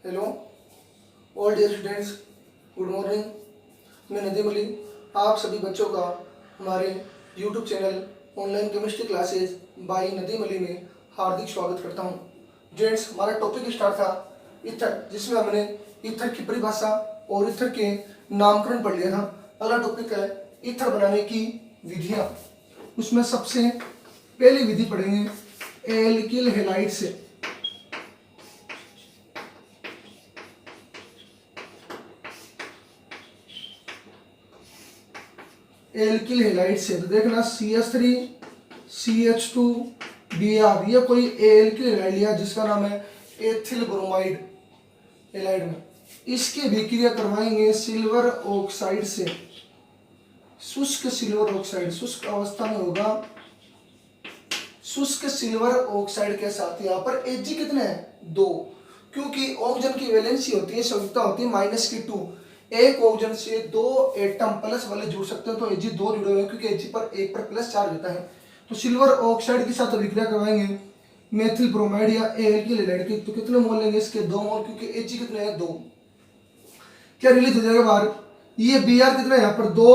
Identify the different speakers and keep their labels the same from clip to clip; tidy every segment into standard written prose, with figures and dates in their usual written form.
Speaker 1: Hello all dear students, good morning. मैं नदीम अली आप सभी बच्चों का हमारे YouTube channel online chemistry classes by Nadeem Ali में हार्दिक स्वागत करता हूं। स्टूडेंट्स, हमारा टॉपिक स्टार्ट था ईथर, जिसमें हमने ईथर की परिभाषा और ईथर के नामकरण पढ़ लिया था। अगला टॉपिक है ईथर बनाने की विधियाँ। उसमें सबसे पहली विधि पढ़ेंगे एल्किल हैलाइड से। एल्किल हैलाइड से तो देखना CH3 CH2 Br, ये कोई एल्किल हैलाइड लिया जिसका नाम है एथिल ब्रोमाइड हैलाइड में। इसकी अभिक्रिया करवाएंगे सिल्वर ऑक्साइड से। शुष्क सिल्वर ऑक्साइड शुष्क अवस्था में होगा शुष्क सिल्वर ऑक्साइड के साथ। यहाँ पर Ag कितने हैं? 2, क्योंकि ऑक्सीजन की वैलेंसी होती है, संयुक्ता होती है -2। एक ऑक्सीजन से 2 एटम प्लस वाले जुड़ सकते हैं, तो Ag 2 जुड़े हुए हैं क्योंकि Ag पर 1 पर प्लस चार्ज होता है। तो सिल्वर ऑक्साइड के साथ अभिक्रिया करवाएंगे मेथिल ब्रोमाइड या एल्किल हैलाइड की। तो कितने मोल लेंगे इसके? 2 मोल, क्योंकि Ag कितने हैं? 2। क्या रिलीज हो जाएगा बाहर? ये Br कितना है यहाँ पर? 2,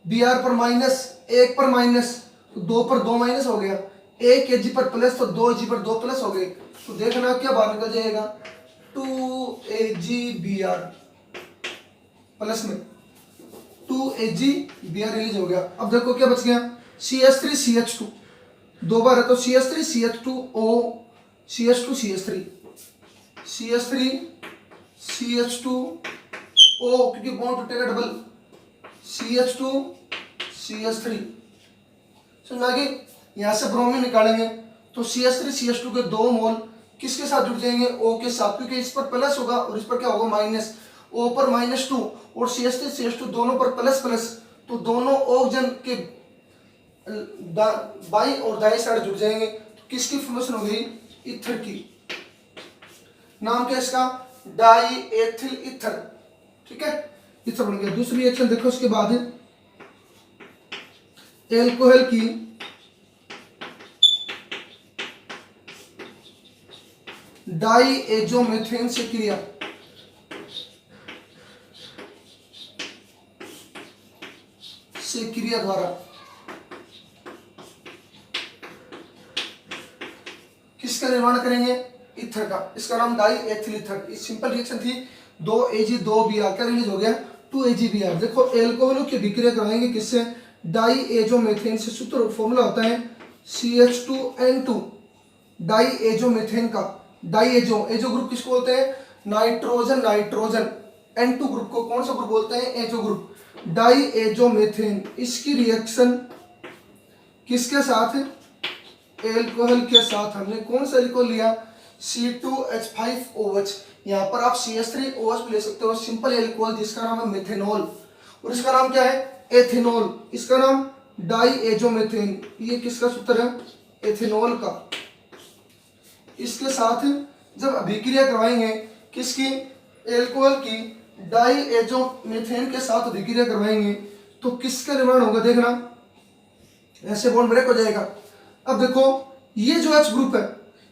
Speaker 1: Br पर -1 पर माइनस, तो 2 पर 2 माइनस हो गया। 1 Ag पर प्लस, तो 2 Ag पर 2 प्लस हो गए। तो देखना क्या बाहर निकल जाएगा? 2AgBr प्लस में 2AgBr रिलीज हो गया। अब देखो क्या बच गया? CH3 CH2 दो बार है, तो CH3 CH2O CH2 CH3 CH3 CH2O, क्योंकि बॉन्ड टूटेगा डबल, CH2 CH3। समझ गए? यहां से ब्रोमीन निकालेंगे तो CH3 CH2 के 2 मोल किसके साथ जुड़ जाएंगे? O के साथ, क्योंकि इस पर प्लस होगा और इस पर क्या होगा? माइनस। O पर -2 और CH3 CH2 दोनों पर प्लस प्लस, तो दोनों ऑक्सीजन के बाईं और दाएं साइड जुड़ जाएंगे। तो किसकी फॉर्मेशन हो गई? ईथर की। नाम क्या इसका? Die ethyl ether. ठीक है, ईथर बन गया। दूसरी रिएक्शन देखो उसके बाद, एल्कोहल की डाईएजोमेथेन से क्रिया। द्वारा किसका निर्माण करेंगे? ईथर का। इसका नाम die ethyl ether. Simple reaction थी। 2Ag 2Br, क्या रिलीज हो गया? 2AgBr। देखो एल्कोहलों की अभिक्रिया कराएंगे किससे? डाईएजोमेथेन से। सूत्र फॉर्मूला होता है CH2N2 डाईएजोमेथेन का। डाईएजो, एजो ग्रुप किसको बोलते हैं? Nitrogen nitrogen. N2 ग्रुप को कौन सा ग्रुप बोलते हैं? Azo group. डाईएजोमेथेन, इसकी रिएक्शन किसके साथ है? एल्कोहल के साथ। हमने कौन सा एल्कोहल लिया? C2H5OH। यहाँ पर आप CH3OH भी ले सकते हो, सिंपल एल्कोहल जिसका नाम है मेथेनॉल, और इसका नाम क्या है? एथेनॉल। इसका नाम डाईएजोमेथेन। ये किसका सूत्र है? एथेनॉल का। इसके साथ जब अभिक्रिया करवाएंगे किसकी? एल्कोहल की डाईएजोमेथेन के साथ अभिक्रिया करवाएंगे तो किसका निर्माण होगा? देखना, ऐसे बॉन्ड ब्रेक हो जाएगा। अब देखो ये जो H ग्रुप है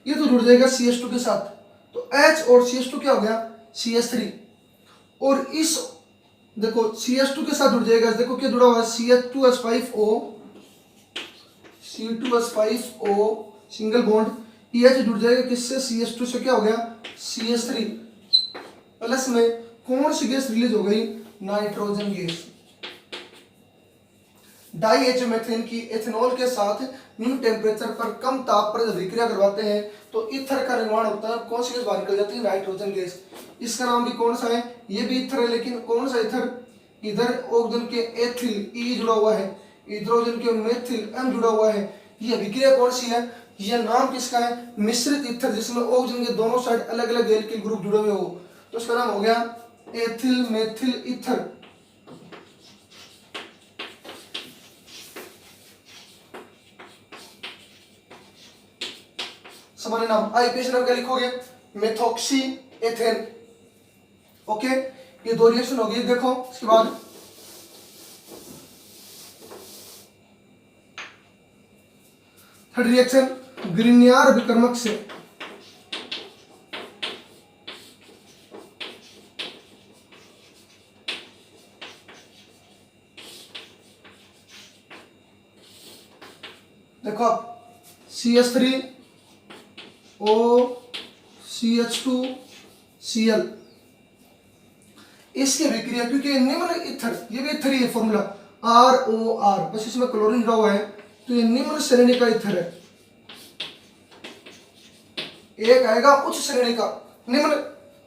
Speaker 1: ये तो जुड़ जाएगा CH2 के साथ, तो H और CH2 क्या हो गया? CH3। और इस देखो CH2 के साथ जुड़ जाएगा, देखो क्या जुड़ा हुआ है? C2H5O single bond. H जुड़ जाएगा किससे? CH2 से। क्या हो गया? CH3 प्लस में कौन सी गैस रिलीज हो गई? Nitrogen gas. डाईएजोमेथेन की एथेनॉल के साथ निम्न टेम्परेचर पर कम ताप पर अभिक्रिया करवाते हैं तो ईथर का निर्माण होता है। कौन सी गैस बाहर निकल जाती है? Nitrogen gas. इसका नाम भी कौन सा है? ये भी ईथर है, लेकिन कौन सा ईथर? इधर ऑक्सीजन के एथिल E जुड़ा हुआ है, हाइड्रोजन के मेथिल M जुड़ा हुआ है। ये अभिक्रिया कौन सी है? यह नाम किसका है? मिश्रित ईथर, जिसमें ऑक्सीजन के दोनों साइड अलग अलग एल्किल ग्रुप जुड़े हुए हो, तो इसका नाम हो गया एथिल मेथिल ईथर। सामान्य नाम। आईपीएस नाम क्या लिखोगे? Methoxy ethane. ओके, ये 2 रिएक्शन होगी। देखो इसके बाद थर्ड रिएक्शन ग्रिग्नियर विकर्मक से। देखो आप CH3O CH2Cl, इसकी विक्रिया, क्योंकि निम्न ईथर, ये भी ईथर ही है फॉर्मूला ROR, बस इसमें क्लोरीन जुड़ा हुआ है, तो ये निम्न श्रेणी का ईथर है। एक आएगा उच्च श्रेणी का, निम्न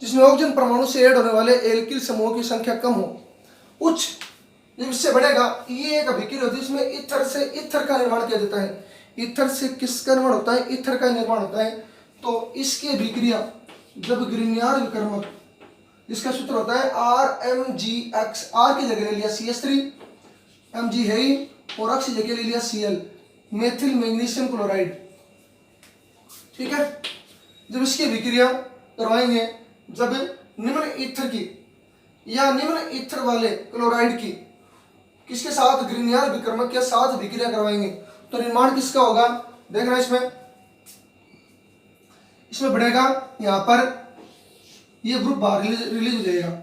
Speaker 1: जिसमें ऑक्सीजन परमाणु से ऐड होने वाले एल्किल समूह की संख्या कम हो। उच्च जब इससे बढ़ेगा, ये एक अभिक्रिया होती है इसमें ईथर से ईथर का निर्माण किया जाता है। ईथर से किसका निर्माण होता है? ईथर का निर्माण होता है। तो इसकी अभिक्रिया जब ग्रिग्नार्ड विकर्मक, इसका सूत्र होता है RMgX, R की जगह ले लिया CH3, Mg है ही, और X की जगह ले लिया Cl, मेथिल मैग्नीशियम क्लोराइड। ठीक है, जब इसकी अभिक्रिया करवाएंगे, जब निम्न ईथर की या निम्न ईथर वाले क्लोराइड की किसके साथ, ग्रिग्नार्ड विकर्मक के साथ अभिक्रिया करवाएंगे, तो निर्माण किसका होगा? देखना इसमें बढ़ेगा, यहाँ पर ये ग्रुप बाहर रिलीज हो जाएगा,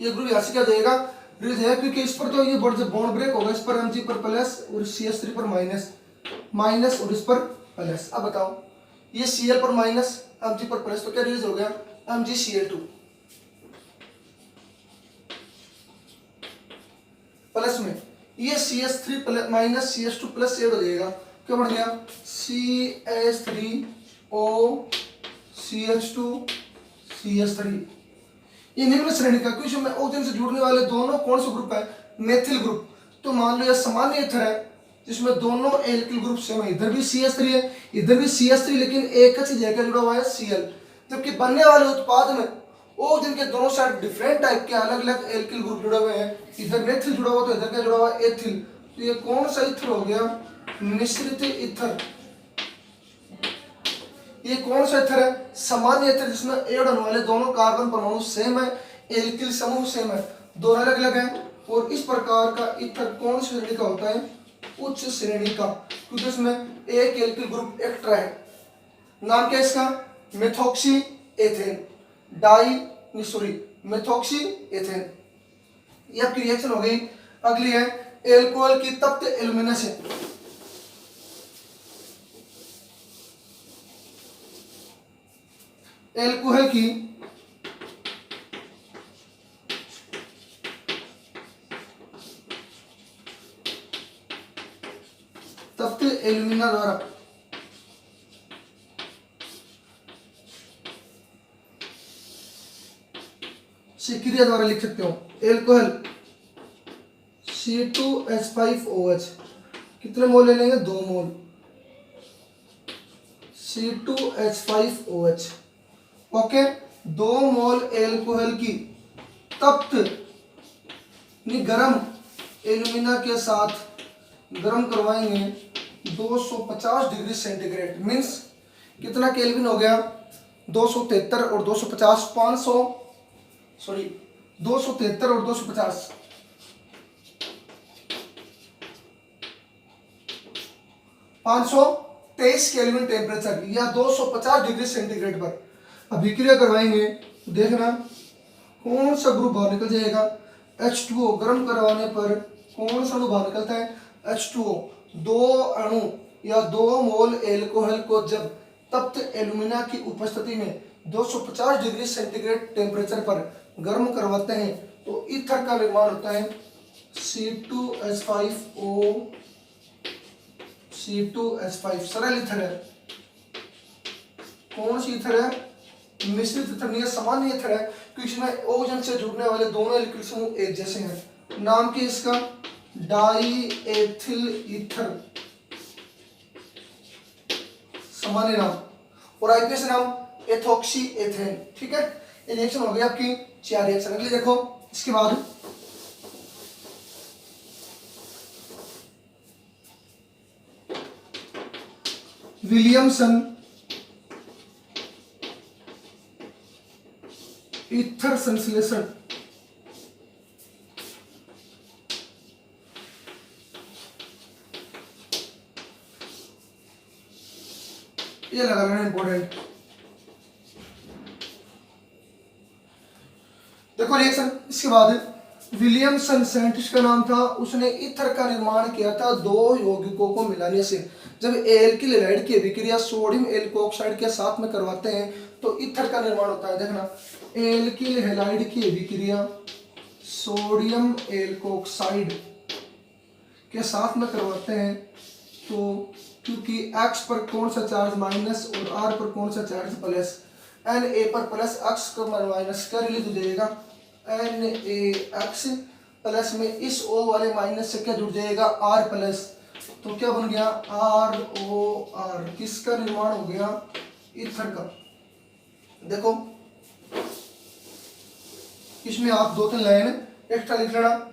Speaker 1: ये ग्रुप यहाँ से क्या हो जाएगा, रिलीज है, क्योंकि इस पर तो ये बॉन्ड ब्रेक होगा, इस पर Mg पर प्लस और CH3 पर माइनस और इस पर प्लस। अब बताओ, ये Cl पर माइनस Mg पर प्लस, तो क्या रिलीज हो गया? MgCl2 प्लस में ये CH3 plus minus CH2 plus add हो जाएगा, क्या बन गया? CH3O CH2 CH3। ये निम्न श्रेणी का, क्योंकि इसमें ऑक्सीजन से जुड़ने वाले दोनों कौन सा ग्रुप है? Methyl group. तो मान लो यह सामान्य ईथर है जिसमें दोनों एल्किल ग्रुप सेम है, इधर भी CH3 है, इधर भी CH3, लेकिन एक ही जगह जुड़ा हुआ है Cl। जबकि बनने वाले उत्पाद में ऑक्सीजन के दोनों साइड डिफरेंट टाइप के अलग अलग एल्किल ग्रुप जुड़े हुए हैं, इधर मेथिल जुड़ा हुआ तो इधर क्या जुड़ा हुआ है? एथिल। तो ये कौन सा ईथर हो गया? मिश्रित ईथर। ये कौन सा ईथर है? सामान्य ईथर, जिसमें ऐड होने वाले दोनों कार्बन परमाणु सेम है, एल्किल समूह सेम है, दोनों अलग अलग हैं। और इस प्रकार का ईथर कौन सी श्रेणी का होता है? उच्च श्रेणी का, क्योंकि इसमें एक एल्किल ग्रुप एक्स्ट्रा है। नाम क्या है इसका? Methoxy ethane methoxy ethane. ये आपकी रिएक्शन हो गई। अगली है एल्कोहल की तप्त एल्यूमिना से। एल्कोहल की तप्त एल्यूमिना द्वारा क्रिया द्वारा लिख सकते हो। एल्कोहल C2H5OH, कितने मोल ले लेंगे? 2 मोल C2H5OH। ओके, 2 मोल एल्कोहल की तप्त गरम एल्यूमिना के साथ गरम करवाएंगे 250 डिग्री सेंटीग्रेड। मीन्स कितना केल्विन हो गया? 273 और 250, 273 और 250, 523 केल्विन टेम्परेचर या 250 डिग्री सेंटीग्रेड पर अभिक्रिया करवाएंगे। तो देखना कौन सा ग्रुप बाहर निकल जाएगा? H2O। गर्म करवाने पर कौन सा अणु बाहर निकलता है? H2O। 2 अणु या 2 मोल एल्कोहल को जब तप्त एल्यूमिना की उपस्थिति में 250 डिग्री सेंटीग्रेड टेम्परेचर पर गर्म करवाते हैं तो ईथर का निर्माण होता है C2H5O C2H5। सरल ईथर है। कौन सी ईथर है? मिश्रित ईथर नहीं है, सामान्य ईथर है, क्योंकि इसमें ऑक्सीजन से जुड़ने वाले दोनों एल्किल समूह एक जैसे हैं। नाम की इसका डाई एथिल ईथर, सामान्य नाम, और आईपीएस नाम एथॉक्सी एथेन। ठीक है, ये रिएक्शन हो गई आपकी 4 रिएक्शन। अगली देखो, इसके बाद विलियमसन ईथर संश्लेषण। ये लगा लेना इंपॉर्टेंट। देखो रिएक्शन, इसके बाद विलियमसन साइंटिस्ट का नाम था, उसने ईथर का निर्माण किया था 2 यौगिकों को मिलाने से। जब एल्किल हैलाइड की अभिक्रिया सोडियम एल्कोक्साइड के साथ में करवाते हैं तो ईथर का निर्माण होता है। देखना, एल्किल हैलाइड की अभिक्रिया सोडियम एल्कोक्साइड के साथ में करवाते हैं तो क्योंकि X पर कौन सा चार्ज माइनस और R पर कौन सा चार्ज प्लस, Na पर प्लस X का माइनस क्या रिलीज हो जाएगा, NaX प्लस में इस O वाले माइनस से क्या जुड़ जाएगा, R प्लस, तो क्या बन गया ROR। किसका निर्माण हो गया, ईथर का। देखो इसमें आप 2-3 लाइन एक्स्ट्रा लिख लेना।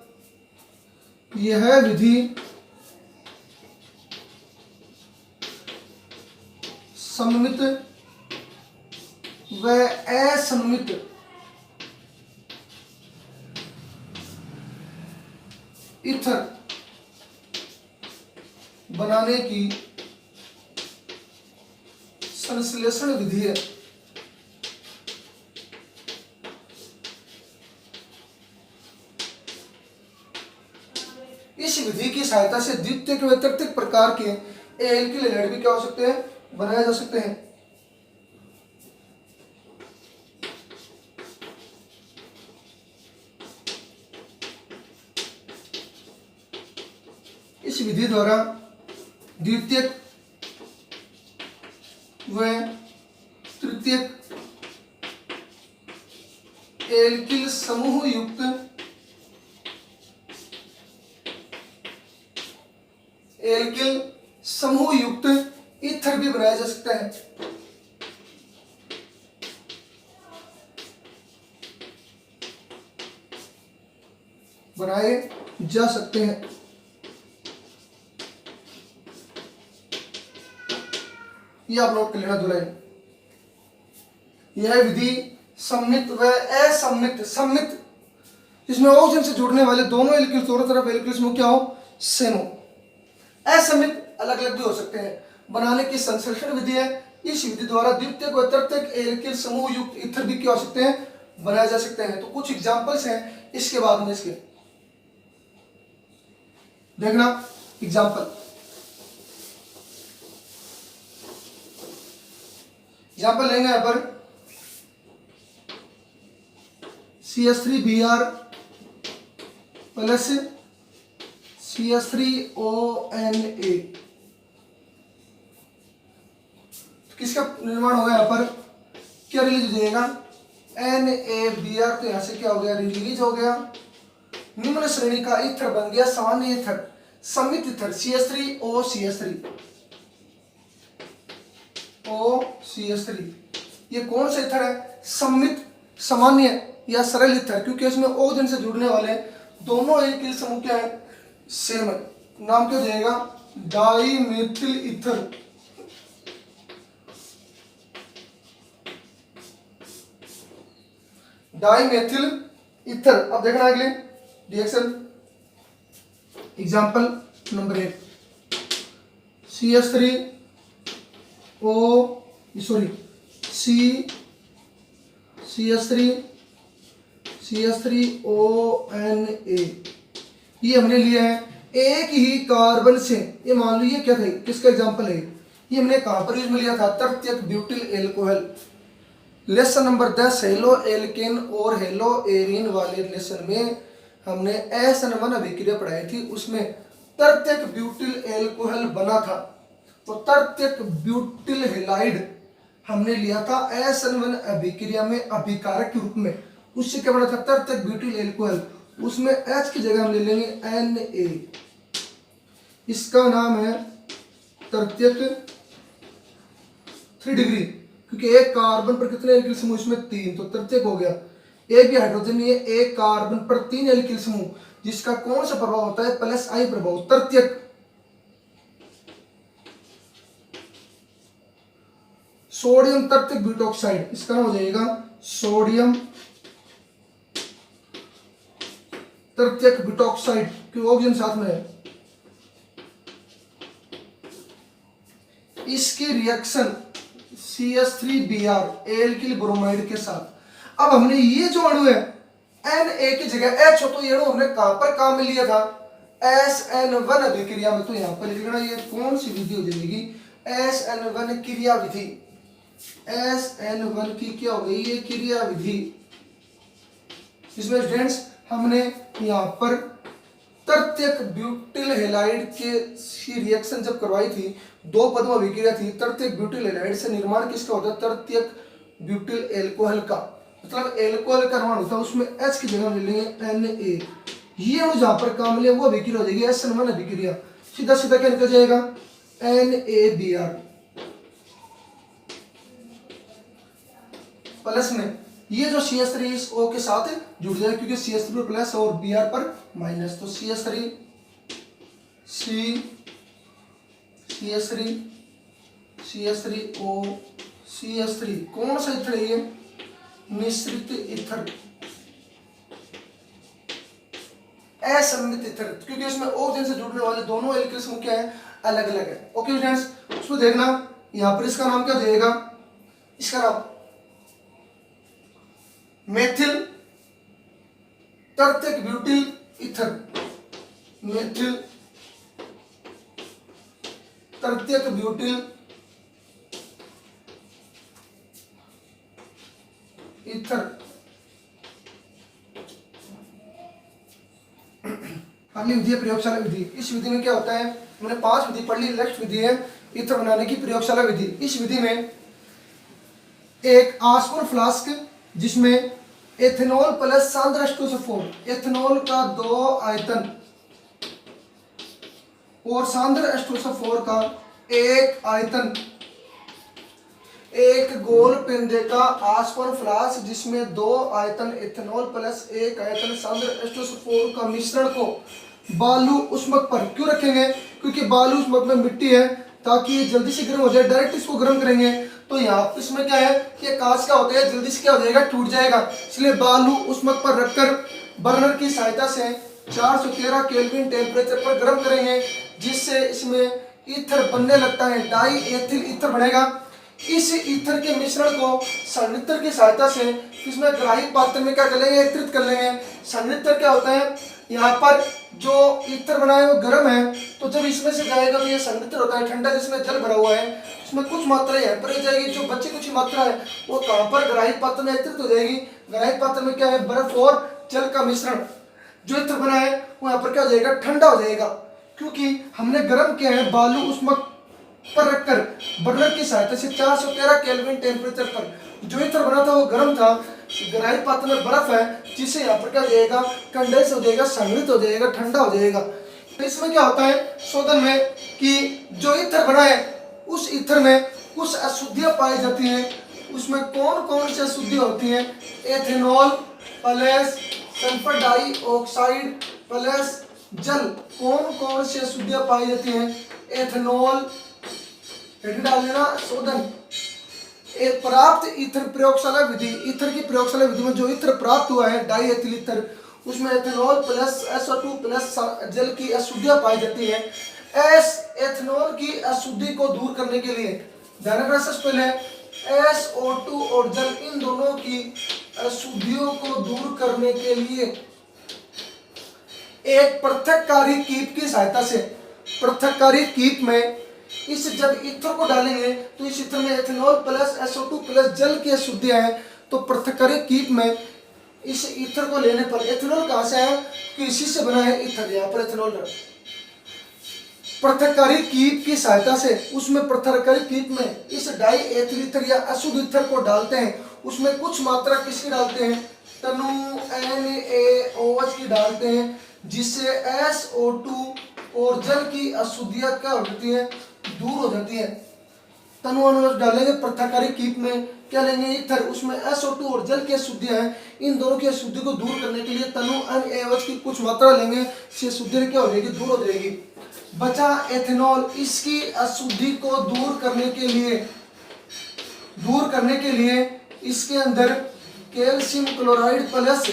Speaker 1: यह विधि सममित व असममित ईथर बनाने की संश्लेषण विधि है। इस विधि की सहायता से द्वितीयक व तृतीयक प्रकार के एल्किल हैलाइड भी क्या हो सकते हैं, बनाए जा सकते हैं। इस विधि द्वारा द्वितीयक व तृतीयक एल्किल समूह युक्त एल्किल समूह युक्त ईथर भी बनाया जा सकता है। बनाए जा सकते हैं। ये आप नोट कर लेना दो लाइन। यह विधि सममित व असममित, सममित जिसमें ऑक्सीजन से जुड़ने वाले दोनों एल्किल दोनों तरफ एल्किल समूह क्या हो, सेम हो। असममित अलग अलग भी हो सकते हैं, बनाने की संश्लेषण विधि है। इस विधि द्वारा द्वितीयक व तृतीयक एल्किल समूह युक्त ईथर भी क्या हो सकते हैं, बनाए जा सकते हैं। तो कुछ एग्जांपल्स हैं इसके बाद में, इसके देखना एग्जांपल लेंगे यहां पर CH3Br प्लस CH3ONA, किसका निर्माण होगा, यहाँ पर क्या रिलीज हो जाएगा, NaBr, तो यहाँ से क्या हो गया, रिलीज हो गया। निम्न श्रेणी का ईथर बन गया सामान्य ईथर, सममित ईथर CH3OCH3। ये कौन सा ईथर है, सममित, सामान्य या सरल ईथर, क्योंकि इसमें ऑक्सीजन से जुड़ने वाले दोनों एल्किल समूह क्या है, सेम है। नाम क्या जाएगा, डाईमेथिल ईथर। Dimethyl ether. अब देखना अगले रिएक्शन, एग्जांपल नंबर 1, CH3ONA, ये हमने लिया है एक ही कार्बन से। ये मान लो ये क्या था, किसका एग्जांपल है, ये हमने कहां पर यूज में लिया था, तृतीयक butyl alcohol. Lesson number 10 halo alkane और हेलो एरीन वाले लेसन में हमने SN1 अभिक्रिया पढ़ाई थी, उसमें तृतीयक ब्यूटिल एल्कोहल बना था। तो तृतीयक ब्यूटिल हैलाइड हमने लिया था SN1 अभिक्रिया में अभिकारक के रूप में, उससे क्या बना था, तृतीयक ब्यूटिल एल्कोहल। उसमें H की जगह हम ले लेंगे Na, इसका नाम है तृतीयक 3 डिग्री, क्योंकि एक कार्बन पर कितने एल्किल समूह, इसमें 3, तो तृतीयक हो गया। एक भी हाइड्रोजन नहीं है, एक कार्बन पर 3 एल्किल समूह, जिसका कौन सा प्रभाव होता है, +I प्रभाव, तृतीयक। सोडियम तृतीयक ब्यूटॉक्साइड, इसका नाम हो जाएगा सोडियम तृतीयक ब्यूटॉक्साइड, क्योंकि ऑक्सीजन साथ में है। इसकी रिएक्शन CH3Br एल्किल ब्रोमाइड के साथ। अब हमने ये जो अणु है Na की जगह H हो, तो ये अणु हमने कहां पर काम में लिया था, SN1 अभिक्रिया में, तो यहाँ पर लिखना ये कौन सी विधि हो जाएगी, SN1 क्रिया विधि, SN1 की क्या हो गई, ये क्रिया विधि। इसमें स्टूडेंट्स हमने यहाँ पर तृतीयक ब्यूटिल हैलाइड के रिएक्शन जब करवाई थी, दो पद में अभिक्रिया थी, तृतीयक ब्यूटिल हैलाइड से निर्माण किसका होता है, तृतीयक ब्यूटिल एल्कोहल का, मतलब एल्कोहल का निर्माण होता है, उसमें H की जगह ले लेंगे Na, ये और जहां पर काम ले वो अभिक्रिया हो जाएगी SN1 अभिक्रिया, सीधा सीधा क्या निकल जाएगा NaBr प्लस में ये जो CH3 इस O के साथ जुड़ जाएगा क्योंकि CH3 पर प्लस और Br पर माइनस, तो CH3 CH3O CH3 कौन सा ईथर है ये, मिश्रित ईथर, असममित ईथर, क्योंकि इसमें ऑक्सीजन से जुड़ने वाले दोनों एल्किल समूह क्या है, अलग अलग है। ओके फ्रेंड्स, उसको देखना यहाँ पर इसका नाम क्या देगा, इसका नाम मेथिल तृतीयक ब्यूटिल ईथर, मेथिल तृतीयक ब्यूटिल ईथर। अगली विधि है प्रयोगशाला विधि। इस विधि में क्या होता है, हमने 5 विधि पढ़ ली, नेक्स्ट विधि है ईथर बनाने की प्रयोगशाला विधि। इस विधि में एक आसपुर फ्लास्क जिसमें एथेनॉल प्लस सांद्र H2SO4, एथेनॉल का 2 आयतन और सांद्र H2SO4 का 1 आयतन, एक गोल पेंदे का आसपास फ्लास्क जिसमें 2 आयतन एथेनॉल प्लस 1 आयतन सांद्र H2SO4 का मिश्रण को बालू उष्मक पर क्यों रखेंगे, क्योंकि बालू उष्मक में मिट्टी है ताकि ये जल्दी से गर्म हो जाए, डायरेक्ट इसको गर्म करेंगे तो यहाँ इसमें क्या है कि कांच का होता है, जल्दी से क्या हो जाएगा, टूट जाएगा, इसलिए बालू उष्मक पर रखकर बर्नर की सहायता से 413 केल्विन टेम्परेचर पर गर्म करेंगे, जिससे इसमें ईथर बनने लगता है, डाई एथिल ईथर बनेगा। इस ईथर के मिश्रण को संघनित्र की सहायता से इसमें ग्राही पात्र में क्या कर लेंगे, एकत्रित कर लेंगे। संघनित्र क्या होता है, यहाँ पर जो ईथर बना है वो गर्म है, तो जब इसमें से जाएगा तो ये संघनित्र होता है, ठंडा जिसमें जल भरा हुआ है, उसमें कुछ मात्रा यहाँ पर जाएगी, जो बची कुछ मात्रा है वो कहाँ पर ग्राही पात्र में एकत्रित हो जाएगी। ग्राही पात्र में क्या है, बर्फ और जल का मिश्रण, जो ईथर बना है वो यहाँ पर क्या हो जाएगा, ठंडा हो जाएगा, क्योंकि हमने गर्म किया है बालू उष्मक पर रखकर बर्नर की सहायता से 413 केल्विन टेम्परेचर पर। जो ईथर बना था वो गर्म था, ग्राही पात्र में बर्फ है, जिससे यहाँ पर क्या हो जाएगा, कंडेंस हो जाएगा, संघनित हो जाएगा, ठंडा हो जाएगा। तो इसमें क्या होता है शोधन में कि जो ईथर बना है उस ईथर में कुछ अशुद्धियां पाई जाती हैं, उसमें कौन कौन सी अशुद्धियां होती हैं, ethanol plus sulphur dioxide plus जल, कौन कौन सी अशुद्धियां पाई जाती हैं, एथेनॉल डाल देना शोधन। प्राप्त ईथर प्रयोगशाला विधि, ईथर की प्रयोगशाला विधि में जो ईथर प्राप्त हुआ है डाई एथिल ईथर, उसमें एथेनॉल प्लस SO2 प्लस जल की अशुद्धियां पाई जाती है। एथेनॉल की अशुद्धि को दूर करने के लिए ध्यान रखना, सबसे पहले SO2 और जल, इन दोनों की अशुद्धियों को दूर करने के लिए एक पृथककारी कीप की सहायता से, पृथककारी कीप में इस जब ईथर को डालेंगे तो इस ईथर में एथेनॉल प्लस SO2 प्लस जल की अशुद्धियां हैं, तो पृथककारी कीप में इस ईथर को लेने पर एथेनॉल कहां से है कि इसी से बना है ईथर, यहाँ पर एथेनॉल पृथककारी कीप की सहायता से उसमें पृथककारी कीप में इस डाई एथिल ईथर या अशुद्ध ईथर को डालते हैं, उसमें कुछ मात्रा किसकी डालते हैं, तनु NaOH की डालते हैं, जिससे SO2 और जल की अशुद्धियां क्या हो जाती है, दूर हो जाती है। तनु NaOH डालेंगे पृथककारी कीप में, क्या लेंगे ईथर, उसमें SO2 और जल की अशुद्धियां हैं, इन दोनों की अशुद्धि को दूर करने के लिए तनु NaOH की कुछ मात्रा लेंगे, इससे अशुद्धि क्या हो जाएगी, दूर हो जाएगी। बचा एथेनॉल, इसकी अशुद्धि को दूर करने के लिए इसके अंदर कैल्शियम क्लोराइड प्लस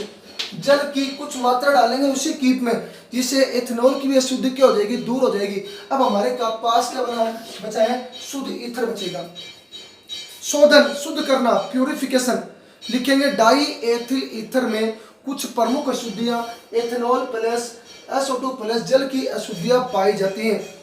Speaker 1: जल की कुछ मात्रा डालेंगे उसी कीप में, जिससे एथेनॉल की भी अशुद्धि क्या हो जाएगी, दूर हो जाएगी। अब हमारे पास क्या बचा है, शुद्ध ईथर बचेगा। शोधन, शुद्ध करना, प्यूरिफिकेशन, लिखेंगे डाई एथिल ईथर में कुछ प्रमुख अशुद्धियां एथेनॉल प्लस SO2 प्लस जल की अशुद्धियां पाई जाती हैं।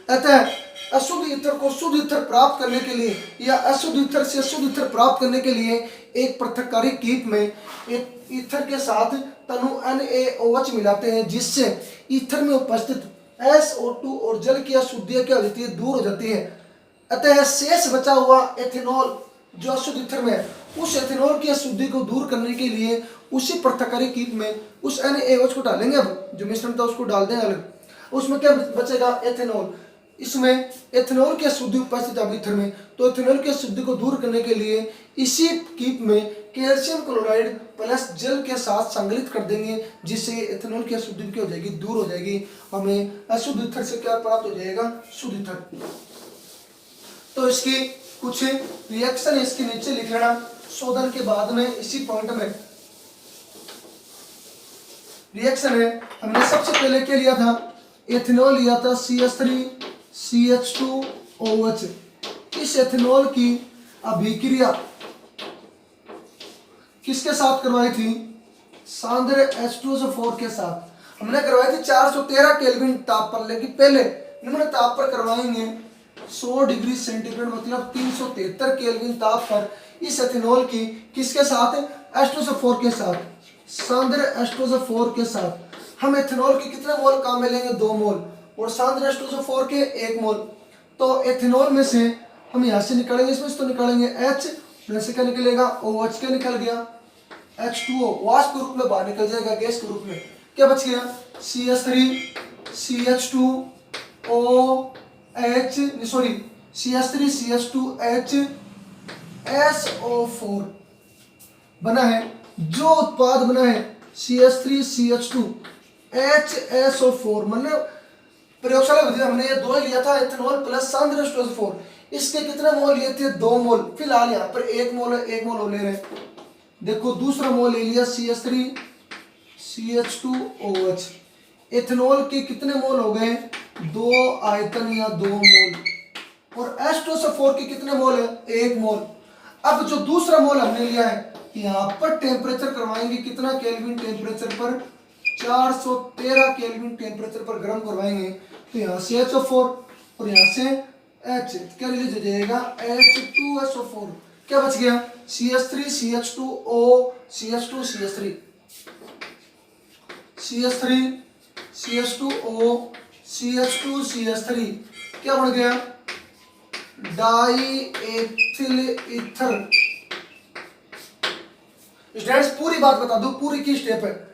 Speaker 1: अतः अशुद्ध ईथर को शुद्ध ईथर प्राप्त करने के लिए या अशुद्ध ईथर से शुद्ध ईथर प्राप्त करने के लिए एक पृथककारी कीप में एक ईथर के साथ तनु NaOH मिलाते हैं, जिससे ईथर में उपस्थित SO2 और जल की अशुद्धियां क्या हो जाती है, दूर हो जाती है। अतः शेष बचा हुआ एथेनॉल जो अशुद्ध ईथर में है, उस एथेनॉल की अशुद्धि को दूर करने के लिए उसी पृथककारी कीप में उस NaOH को डालेंगे। अब जो मिश्रण था उसको डाल दें अलग, उसमें क्या बचेगा, एथेनॉल। इसमें एथेनॉल की अशुद्धि उपस्थित है ईथर में, तो एथेनॉल की अशुद्धि को दूर करने के लिए इसी कीप में कैल्शियम क्लोराइड प्लस जल के साथ संकलित कर देंगे, जिससे एथेनॉल की अशुद्धि क्या हो जाएगी, दूर हो जाएगी। हमें अशुद्ध ईथर से क्या प्राप्त हो जाएगा, शुद्ध ईथर। तो इसकी कुछ रिएक्शन इसके नीचे लिख लेना शोधन के बाद में। इसी पॉइंट में रिएक्शन है, हमने सबसे पहले क्या लिया था, एथेनॉल लिया था CH3CH2OH। इस एथेनॉल की अभिक्रिया किसके साथ करवाई थी, सांद्र H2SO4 के साथ। हमने करवाई थी 413 केल्विन ताप पर, लेकिन पहले निम्न ताप पर करवाएंगे 100 डिग्री सेंटीग्रेड मतलब 373 केल्विन ताप पर इस एथेनॉल की किसके साथ, H2SO4 के साथ, सांद्र H2SO4 के साथ हम एथेनॉल के कितने मोल काम में लेंगे, 2 मोल, और सांद्र H2SO4 के 1 मोल। तो एथेनॉल में से हम यहाँ से निकालेंगे, इसमें से तो निकालेंगे H, से क्या निकलेगा, OH क्या निकल गया, H2O वाष्प के रूप में बाहर निकल जाएगा, गैस के रूप में। क्या बच गया, CH3CH2SO4 बना है। जो उत्पाद बना है CH3CH2HSO4, मतलब प्रयोगशाला विधि हमने ये 2 लिया था, एथेनॉल प्लस सांद्र H2SO4। इसके कितने मोल लिए थे, 2 मोल। फिलहाल यहाँ पर 1 मोल है, 1 मोल ले रहे हैं। देखो दूसरा मोल ले लिया CH3CH2OH। एथेनॉल के कितने मोल हो गए, 2 आयतन या 2 मोल, और H2SO4 के कितने मोल है, 1 मोल। अब जो दूसरा मोल हमने लिया है, यहाँ पर टेम्परेचर करवाएंगे, कितना केल्विन टेम्परेचर पर, 413 केल्विन टेम्परेचर पर गर्म करवाएंगे। तो यहाँ से HO4 और यहाँ से H, क्या रिलीज हो जाएगा, H2SO4। क्या बच गया, CH3CH2O CH2CH3 CH3CH2O CH2CH3 क्या बन गया, डाई एथिल ईथर। स्टूडेंट्स पूरी बात बता दो, पूरी की स्टेप है।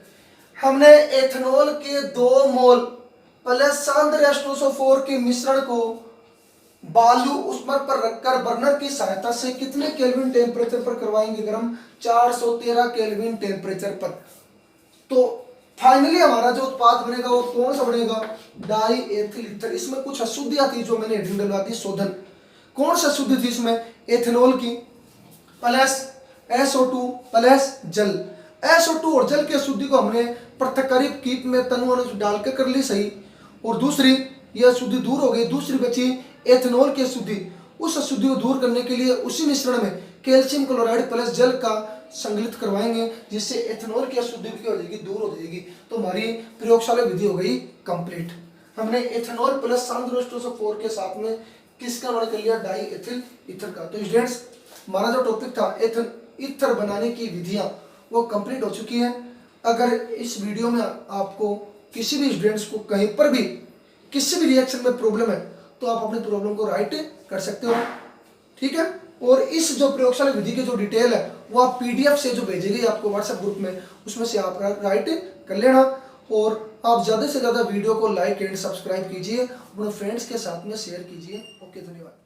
Speaker 1: हमने एथेनॉल के 2 मोल प्लस सांद्र H2SO4 के मिश्रण को बालू उष्मा पर रखकर बर्नर की सहायता से कितने केल्विन टेम्परेचर पर करवाएंगे गर्म, 413 केल्विन टेम्परेचर पर। तो फाइनली हमारा जो उत्पाद बनेगा वो कौन सा बनेगा, डाई एथिल ईथर। इसमें कुछ अशुद्धियां थी जो मैंने हेडिंग डलवा दी, शोधन। कौन सा शुद्धि थी इसमें, एथेनॉल की प्लस SO2 प्लस जल। SO2 और जल की अशुद्धि को हमने पृथक्कारी कीप में तनु अणु डाल के कर ली सही, और दूसरी यह अशुद्धि दूर हो गई। दूसरी बची एथेनॉल की अशुद्धि। उस अशुद्धि को दूर करने के लिए उसी मिश्रण में कैल्शियम क्लोराइड प्लस जल का संकलित करवाएंगे, जिससे एथेनॉल की अशुद्धि भी हो जाएगी, दूर हो जाएगी। तो हमारी प्रयोगशाला विधि हो गई कंप्लीट। हमने एथेनॉल प्लस सांद्र H2SO4 के साथ में किसका वर्णन कर लिया, डाई एथिल ईथर का। तो स्टूडेंट्स हमारा जो टॉपिक था ईथर बनाने की विधियां वो कंप्लीट हो चुकी है। अगर इस वीडियो में आपको किसी भी स्टूडेंट्स को कहीं पर भी किसी भी रिएक्शन में प्रॉब्लम है तो आप अपनी प्रॉब्लम को राइट कर सकते हो, ठीक है। और इस जो प्रयोगशाला विधि की जो डिटेल है वो आप PDF से जो भेजी गई आपको व्हाट्सएप ग्रुप में, उसमें से आप राइट कर लेना। और आप ज़्यादा से ज़्यादा वीडियो को लाइक एंड सब्सक्राइब कीजिए, अपने फ्रेंड्स के साथ में शेयर कीजिए। ओके, धन्यवाद।